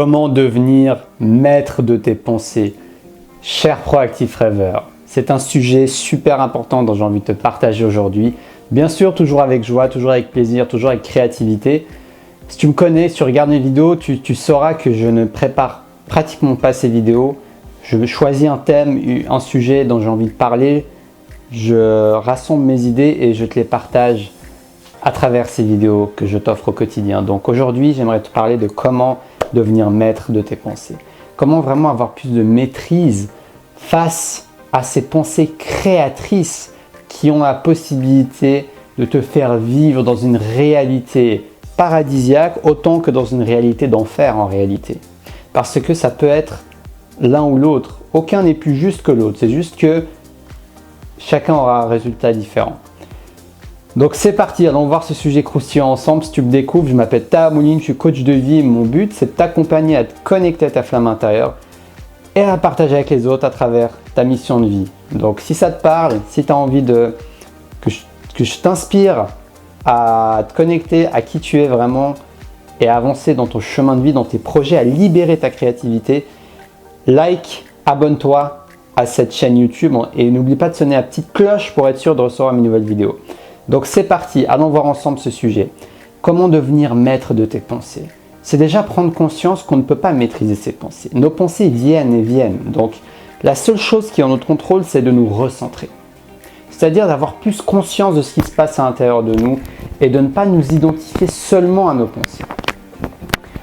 Comment devenir maître de tes pensées? Cher proactif rêveur, c'est un sujet super important dont j'ai envie de te partager aujourd'hui. Bien sûr, toujours avec joie, toujours avec plaisir, toujours avec créativité. Si tu me connais, si tu regardes mes vidéos, tu sauras que je ne prépare pratiquement pas ces vidéos. Je choisis un thème, un sujet dont j'ai envie de parler. Je rassemble mes idées et je te les partage à travers ces vidéos que je t'offre au quotidien. Donc aujourd'hui, j'aimerais te parler de comment devenir maître de tes pensées. Comment vraiment avoir plus de maîtrise face à ces pensées créatrices qui ont la possibilité de te faire vivre dans une réalité paradisiaque autant que dans une réalité d'enfer en réalité. Parce que ça peut être l'un ou l'autre. Aucun n'est plus juste que l'autre. C'est juste que chacun aura un résultat différent. Donc c'est parti, allons voir ce sujet croustillant ensemble. Si tu me découvres, je m'appelle Taha Mouline, je suis coach de vie. Mon but, c'est de t'accompagner à te connecter à ta flamme intérieure et à partager avec les autres à travers ta mission de vie. Donc si ça te parle, si tu as envie que je t'inspire à te connecter à qui tu es vraiment et à avancer dans ton chemin de vie, dans tes projets, à libérer ta créativité, like, abonne-toi à cette chaîne YouTube et n'oublie pas de sonner la petite cloche pour être sûr de recevoir mes nouvelles vidéos. Donc c'est parti, allons voir ensemble ce sujet. Comment devenir maître de tes pensées? C'est déjà prendre conscience qu'on ne peut pas maîtriser ses pensées. Nos pensées viennent et viennent. Donc la seule chose qui est en notre contrôle, c'est de nous recentrer. C'est-à-dire d'avoir plus conscience de ce qui se passe à l'intérieur de nous et de ne pas nous identifier seulement à nos pensées.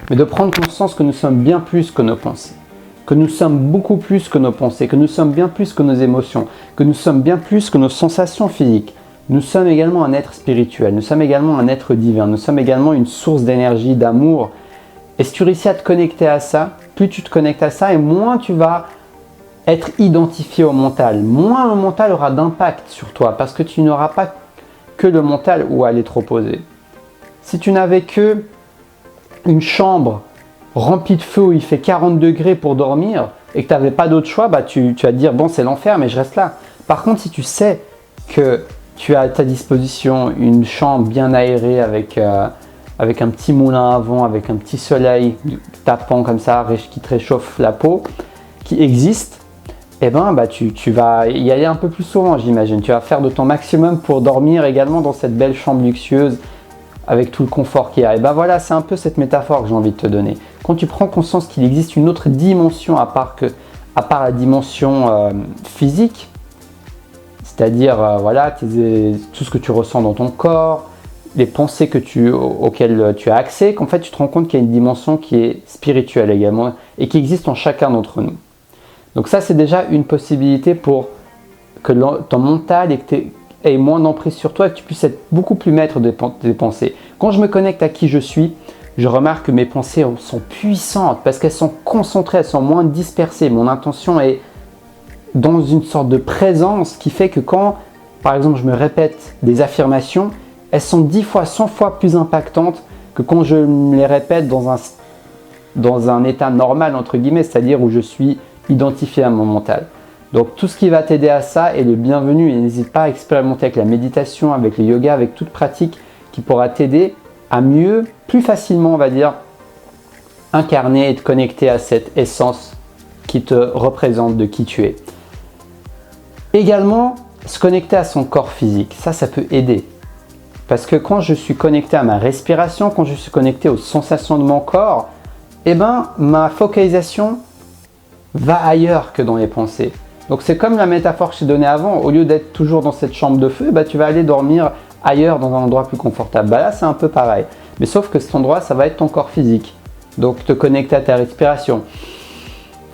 Mais de prendre conscience que nous sommes bien plus que nos pensées. Que nous sommes beaucoup plus que nos pensées. Que nous sommes bien plus que nos émotions. Que nous sommes bien plus que nos sensations physiques. Nous sommes également un être spirituel, nous sommes également un être divin, nous sommes également une source d'énergie, d'amour. Et si tu réussis à te connecter à ça, plus tu te connectes à ça et moins tu vas être identifié au mental. Moins le mental aura d'impact sur toi parce que tu n'auras pas que le mental où aller te reposer. Si tu n'avais que une chambre remplie de feu où il fait 40 degrés pour dormir et que tu n'avais pas d'autre choix, tu vas te dire bon c'est l'enfer mais je reste là. Par contre si tu sais que tu as à ta disposition une chambre bien aérée avec un petit moulin à vent, avec un petit soleil tapant comme ça, qui te réchauffe la peau, qui existe, et tu vas y aller un peu plus souvent, j'imagine. Tu vas faire de ton maximum pour dormir également dans cette belle chambre luxueuse avec tout le confort qu'il y a. Et voilà, c'est un peu cette métaphore que j'ai envie de te donner. Quand tu prends conscience qu'il existe une autre dimension à part la dimension physique, c'est-à-dire tout ce que tu ressens dans ton corps, les pensées auxquelles tu as accès, qu'en fait tu te rends compte qu'il y a une dimension qui est spirituelle également et qui existe en chacun d'entre nous. Donc ça c'est déjà une possibilité pour que ton mental ait moins d'emprise sur toi et que tu puisses être beaucoup plus maître de tes pensées. Quand je me connecte à qui je suis, je remarque que mes pensées sont puissantes parce qu'elles sont concentrées, elles sont moins dispersées. Mon intention est dans une sorte de présence qui fait que quand, par exemple, je me répète des affirmations, elles sont 10 fois, 100 fois plus impactantes que quand je me les répète dans un état normal, entre guillemets, c'est-à-dire où je suis identifié à mon mental. Donc tout ce qui va t'aider à ça est le bienvenu et n'hésite pas à expérimenter avec la méditation, avec le yoga, avec toute pratique qui pourra t'aider à mieux, plus facilement, on va dire, incarner et te connecter à cette essence qui te représente de qui tu es. Également, se connecter à son corps physique, ça peut aider. Parce que quand je suis connecté à ma respiration, quand je suis connecté aux sensations de mon corps, ma focalisation va ailleurs que dans les pensées. Donc c'est comme la métaphore que je t'ai donnée avant, au lieu d'être toujours dans cette chambre de feu, tu vas aller dormir ailleurs dans un endroit plus confortable. Là c'est un peu pareil, mais sauf que cet endroit ça va être ton corps physique. Donc te connecter à ta respiration,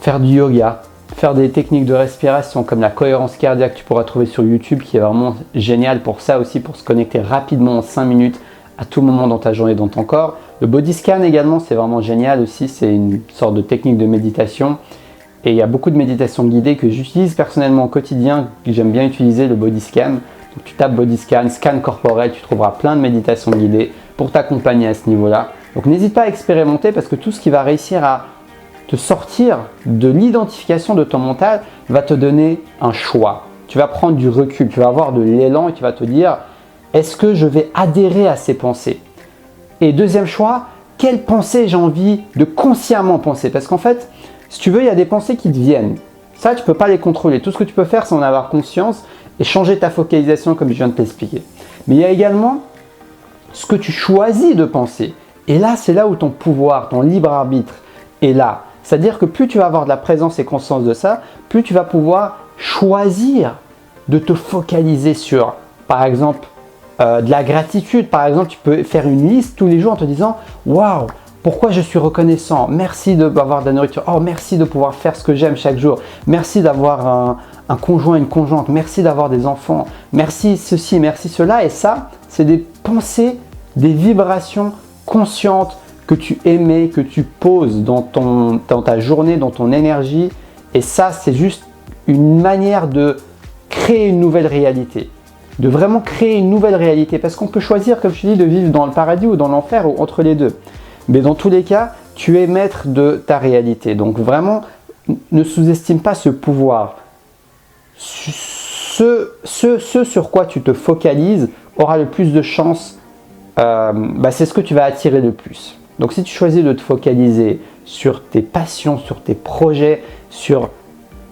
faire du yoga, faire des techniques de respiration comme la cohérence cardiaque que tu pourras trouver sur YouTube qui est vraiment génial pour ça aussi, pour se connecter rapidement en 5 minutes à tout moment dans ta journée, dans ton corps. Le body scan également c'est vraiment génial aussi, c'est une sorte de technique de méditation et il y a beaucoup de méditations guidées que j'utilise personnellement au quotidien, que j'aime bien utiliser le body scan. Donc tu tapes body scan, scan corporel, tu trouveras plein de méditations guidées pour t'accompagner à ce niveau-là. Donc n'hésite pas à expérimenter parce que tout ce qui va réussir à te sortir de l'identification de ton mental va te donner un choix. Tu vas prendre du recul, tu vas avoir de l'élan et tu vas te dire est-ce que je vais adhérer à ces pensées? Et deuxième choix, quelle pensée j'ai envie de consciemment penser. Parce qu'en fait, si tu veux, il y a des pensées qui te viennent. Ça, tu ne peux pas les contrôler. Tout ce que tu peux faire, c'est en avoir conscience et changer ta focalisation comme je viens de t'expliquer. Mais il y a également ce que tu choisis de penser. Et là, c'est là où ton pouvoir, ton libre arbitre est là. C'est-à-dire que plus tu vas avoir de la présence et conscience de ça, plus tu vas pouvoir choisir de te focaliser sur, par exemple, de la gratitude. Par exemple, tu peux faire une liste tous les jours en te disant « Waouh, pourquoi je suis reconnaissant? Merci d'avoir de la nourriture. Oh, merci de pouvoir faire ce que j'aime chaque jour. Merci d'avoir un conjoint, une conjointe. Merci d'avoir des enfants. Merci ceci, merci cela. » Et ça, c'est des pensées, des vibrations conscientes que tu émets, que tu poses dans ta journée, dans ton énergie. Et ça, c'est juste une manière de créer une nouvelle réalité. De vraiment créer une nouvelle réalité. Parce qu'on peut choisir, comme je te dis, de vivre dans le paradis ou dans l'enfer ou entre les deux. Mais dans tous les cas, tu es maître de ta réalité. Donc vraiment, ne sous-estime pas ce pouvoir. Ce sur quoi tu te focalises aura le plus de chances. C'est ce que tu vas attirer le plus. Donc si tu choisis de te focaliser sur tes passions, sur tes projets, sur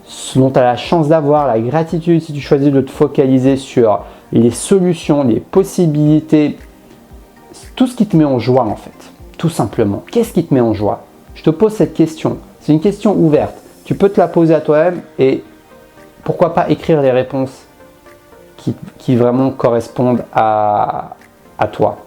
ce dont tu as la chance d'avoir, la gratitude, si tu choisis de te focaliser sur les solutions, les possibilités, tout ce qui te met en joie en fait, tout simplement. Qu'est-ce qui te met en joie? Je te pose cette question. C'est une question ouverte. Tu peux te la poser à toi-même et pourquoi pas écrire les réponses qui vraiment correspondent à toi.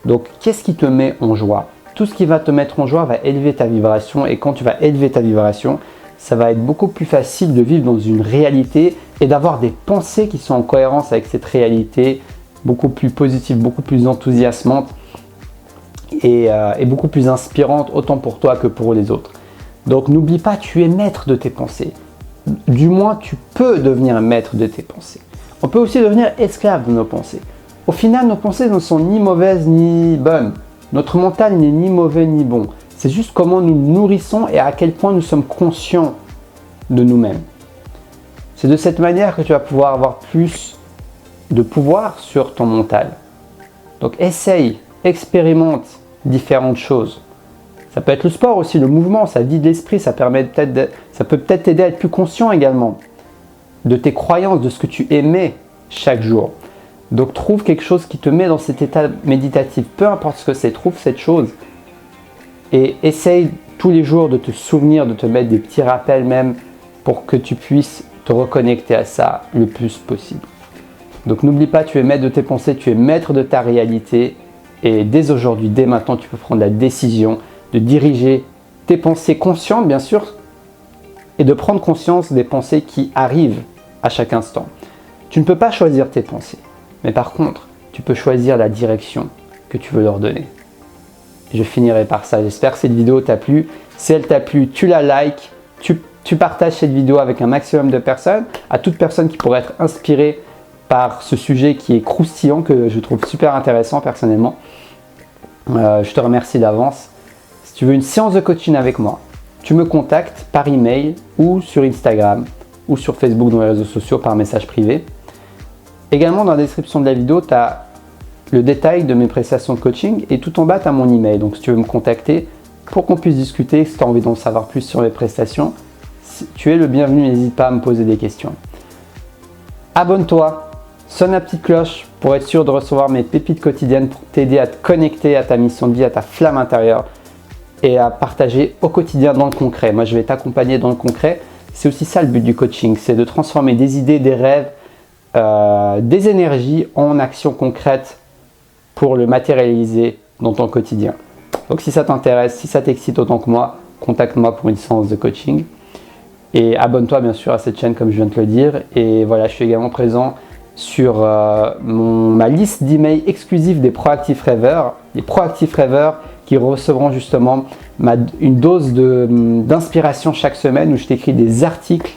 Donc, qu'est-ce qui te met en joie? Tout ce qui va te mettre en joie va élever ta vibration et quand tu vas élever ta vibration, ça va être beaucoup plus facile de vivre dans une réalité et d'avoir des pensées qui sont en cohérence avec cette réalité, beaucoup plus positives, beaucoup plus enthousiasmantes et beaucoup plus inspirantes, autant pour toi que pour les autres. Donc n'oublie pas, tu es maître de tes pensées. Du moins, tu peux devenir maître de tes pensées. On peut aussi devenir esclave de nos pensées. Au final, nos pensées ne sont ni mauvaises ni bonnes. Notre mental n'est ni mauvais ni bon. C'est juste comment nous nourrissons et à quel point nous sommes conscients de nous-mêmes. C'est de cette manière que tu vas pouvoir avoir plus de pouvoir sur ton mental. Donc essaye, expérimente différentes choses. Ça peut être le sport aussi, le mouvement, ça vide l'esprit, ça peut peut-être t'aider à être plus conscient également de tes croyances, de ce que tu émets chaque jour. Donc trouve quelque chose qui te met dans cet état méditatif, peu importe ce que c'est, trouve cette chose et essaye tous les jours de te souvenir, de te mettre des petits rappels même pour que tu puisses te reconnecter à ça le plus possible. Donc n'oublie pas, tu es maître de tes pensées, tu es maître de ta réalité et dès aujourd'hui, dès maintenant, tu peux prendre la décision de diriger tes pensées conscientes bien sûr et de prendre conscience des pensées qui arrivent à chaque instant. Tu ne peux pas choisir tes pensées, mais par contre, tu peux choisir la direction que tu veux leur donner. Je finirai par ça. J'espère que cette vidéo t'a plu. Si elle t'a plu, tu la likes, tu partages cette vidéo avec un maximum de personnes, à toute personne qui pourrait être inspirée par ce sujet qui est croustillant, que je trouve super intéressant personnellement. Je te remercie d'avance. Si tu veux une séance de coaching avec moi, tu me contactes par email ou sur Instagram ou sur Facebook dans les réseaux sociaux par message privé. Également dans la description de la vidéo, tu as le détail de mes prestations de coaching et tout en bas tu as mon email. Donc si tu veux me contacter pour qu'on puisse discuter, si tu as envie d'en savoir plus sur mes prestations, tu es le bienvenu, n'hésite pas à me poser des questions. Abonne-toi, sonne la petite cloche pour être sûr de recevoir mes pépites quotidiennes pour t'aider à te connecter à ta mission de vie, à ta flamme intérieure et à partager au quotidien dans le concret. Moi je vais t'accompagner dans le concret. C'est aussi ça le but du coaching, c'est de transformer des idées, des rêves, des énergies en actions concrètes pour le matérialiser dans ton quotidien. Donc si ça t'intéresse, si ça t'excite autant que moi, contacte-moi pour une séance de coaching. Et abonne-toi bien sûr à cette chaîne comme je viens de te le dire. Et voilà, je suis également présent sur ma liste d'emails exclusifs des proactifs rêveurs. Les proactifs rêveurs qui recevront justement une dose d'inspiration chaque semaine où je t'écris des articles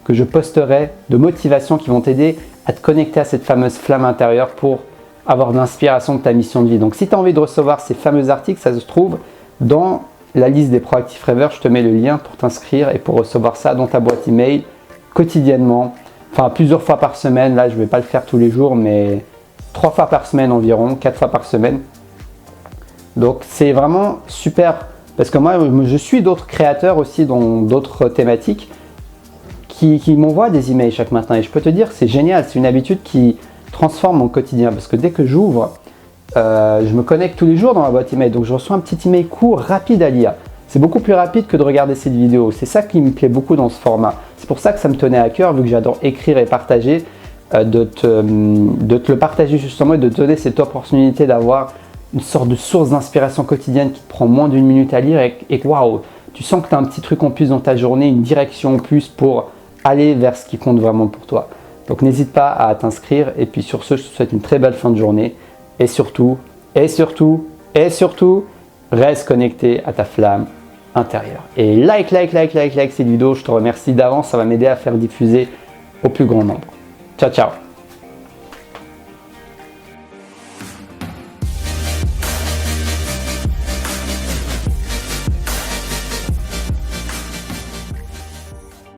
que je posterai de motivation qui vont t'aider à te connecter à cette fameuse flamme intérieure pour avoir de l'inspiration de ta mission de vie. Donc si tu as envie de recevoir ces fameux articles, ça se trouve dans la liste des proactifs rêveurs. Je te mets le lien pour t'inscrire et pour recevoir ça dans ta boîte email quotidiennement, enfin plusieurs fois par semaine. Là je ne vais pas le faire tous les jours, mais 3 fois par semaine environ, 4 fois par semaine. Donc c'est vraiment super parce que moi je suis d'autres créateurs aussi dans d'autres thématiques qui m'envoient des emails chaque matin et je peux te dire c'est génial, c'est une habitude qui transforme mon quotidien parce que dès que j'ouvre, je me connecte tous les jours dans ma boîte email donc je reçois un petit email court, rapide à lire. C'est beaucoup plus rapide que de regarder cette vidéo, c'est ça qui me plaît beaucoup dans ce format. C'est pour ça que ça me tenait à cœur vu que j'adore écrire et partager, de te le partager justement et de te donner cette opportunité d'avoir une sorte de source d'inspiration quotidienne qui te prend moins d'une minute à lire et waouh, tu sens que tu as un petit truc en plus dans ta journée, une direction en plus pour aller vers ce qui compte vraiment pour toi. Donc n'hésite pas à t'inscrire et puis sur ce, je te souhaite une très belle fin de journée et surtout, reste connecté à ta flamme intérieure. Et like cette vidéo, je te remercie d'avance, ça va m'aider à faire diffuser au plus grand nombre. Ciao, ciao!